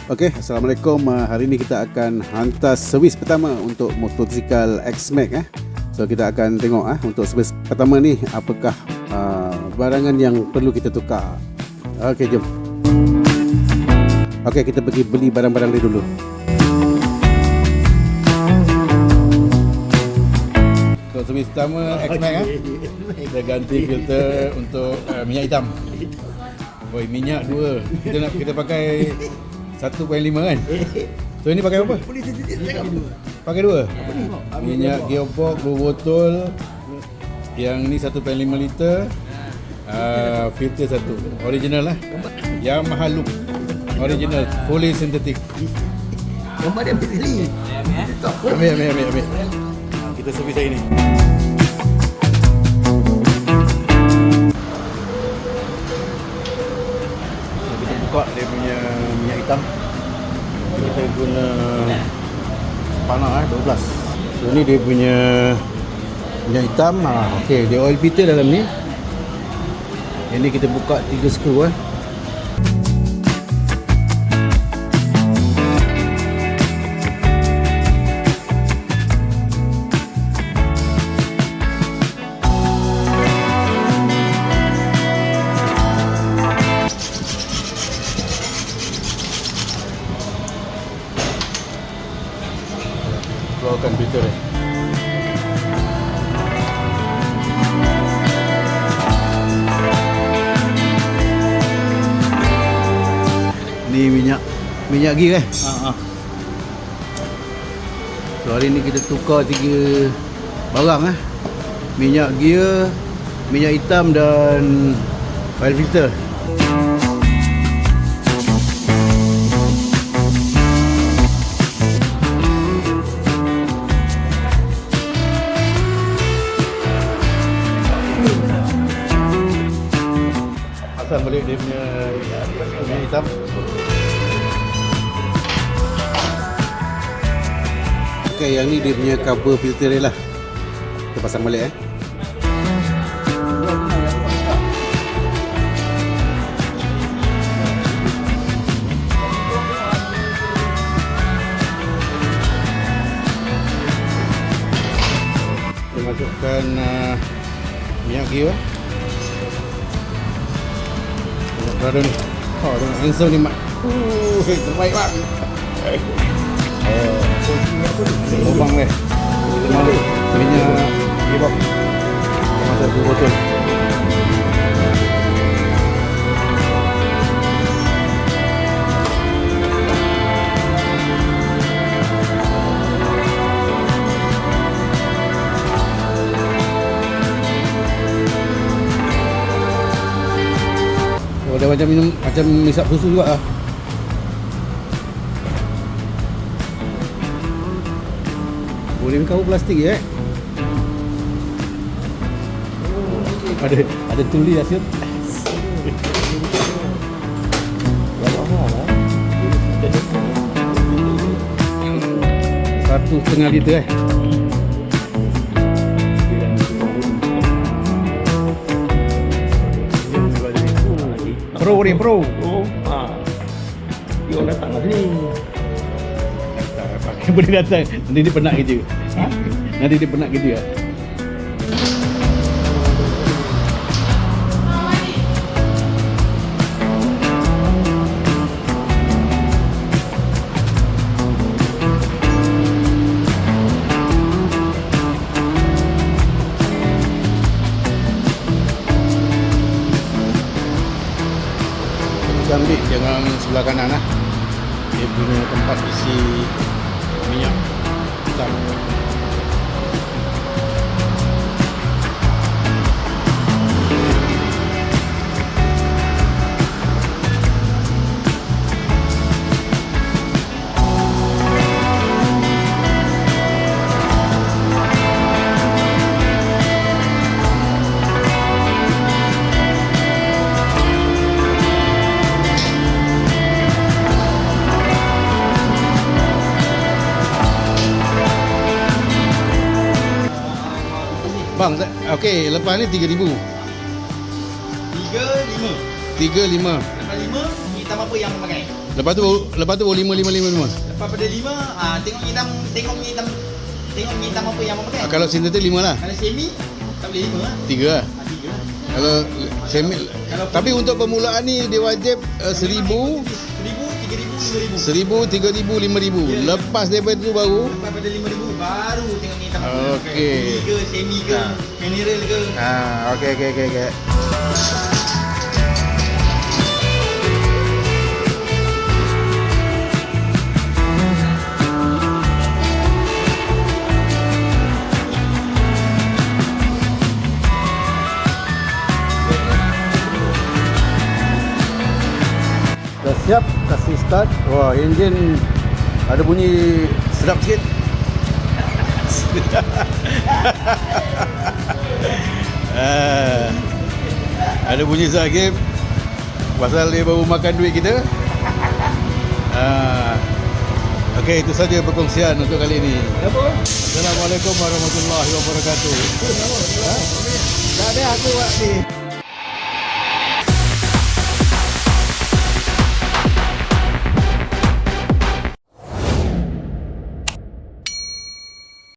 Okey, Assalamualaikum. Hari ini kita akan hantar servis pertama untuk motosikal X-Max. So kita akan tengok untuk servis pertama ni apakah barangan yang perlu kita tukar. Okey, jom. Okey, kita pergi beli barang-barang dia dulu. Untuk servis pertama X-Max kita ganti filter untuk minyak hitam. Oi, minyak 2. Kita pakai 1.5 kan? So ini pakai apa? Pakai 2. Minyak gearbox 2 botol. Yang ni 1.5 liter. Filter 1. Original lah. Yamaha Loop. Original. Fully synthetic. Gambar dia ambil sekali. Ambil. Kita servis hari ni. Buka dia punya minyak hitam. Kita guna panah 12. So ni dia punya minyak hitam. Okey, dia oil filter dalam ni. Yang ni kita buka 3 skru keluarkan filter dia. Ni minyak gear So hari ni kita tukar 3 barang minyak gear, minyak hitam dan oil filter. Pasang balik dia punya minyak hitam. Okay, yang ni dia punya cover filter dia lah. Kita pasang balik Kita masukkan minyak gear. Berada ni. Tengok langsung ni mak. Terbaik mak. Lubang ni. Minyak gearbox. Masuk 2 botol. Dia macam misap susu juga Boleh kau plastik Ada tuli hasil. 1,5 liter Pro ni pro. Dia orang datang kat sini. Pakai boleh datang. Nanti dia penat kerja. Nanti dia penat kerja. Kita ambil jangan sebelah kanan Dia punya tempat isi minyak hitam. Bang, okey, lepas ni 3,000. 35. 35. Lepas 5, hitam apa yang abang pakai. Lepas tu 5 semua. Lepas pada 5, tengok hitam apa yang abang pakai. Kalau sintetik 5 lah. Kalau semi tak boleh 5 lah. 3 lah. 3 lah. Kalau semi tapi untuk permulaan ni dia wajib 1,000, 1,000, 3,000, 5,000. 1,000, 3,000, 5,000. Lepas daripada tu baru Lepas pada 5,000 baru tengok ni hitam. Okey. Full ke, semi ke, mineral ke. okey. Dah siap, kasih start. Wah, enjin ada bunyi sedap sikit. Ada bunyi sedap sikit. Pasal dia baru makan duit kita. Okey, itu saja perkongsian untuk kali ini. Assalamualaikum warahmatullahi wabarakatuh. Tak ada aku buat ni.